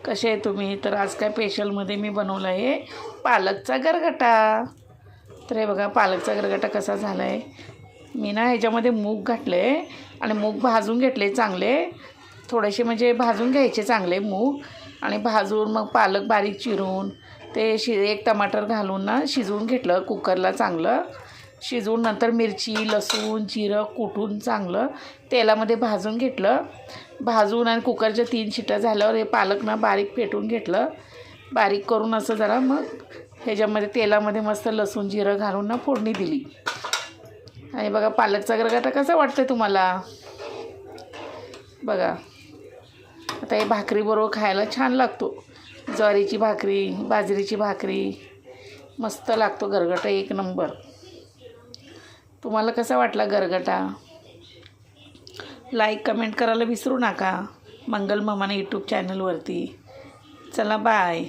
कसे आहे तुम्ही? तर आज काय स्पेशलमध्ये मी बनवलं आहे पालकचा गरगटा. तर हे बघा पालकचा गरगटा कसा झाला आहे. मी ना ह्याच्यामध्ये मूग घातले आणि मूग भाजून घेतले चांगले, थोडेसे म्हणजे भाजून घ्यायचे चांगले मूग, आणि भाजून मग पालक बारीक चिरून ते एक टमाटर घालून ना शिजवून घेतलं कुकरला. चांगलं शिजवून नंतर मिरची लसूण जिरं कुटून चांगलं तेलामध्ये भाजून घेतलं. भाजून आणि कुकरच्या 3 शिट्ट्या झाल्यावर हे पालक ना बारीक फेटून घेतलं. बारीक करून असं जरा मग ह्याच्यामध्ये तेलामध्ये मस्त लसूण जिरं घालून ना फोडणी दिली. आणि बघा पालकचा गरगटा कसा वाटतं तुम्हाला? बघा आता हे भाकरीबरोबर खायला छान लागतो. ज्वारीची भाकरी बाजरीची भाकरी मस्त लागतो गरगटा, एक नंबर. तुम्हाला कसा वाटला गरगटा? लाईक कमेंट करायला विसरू नका मंगल मामाने यूट्यूब चॅनलवरती. चला बाय.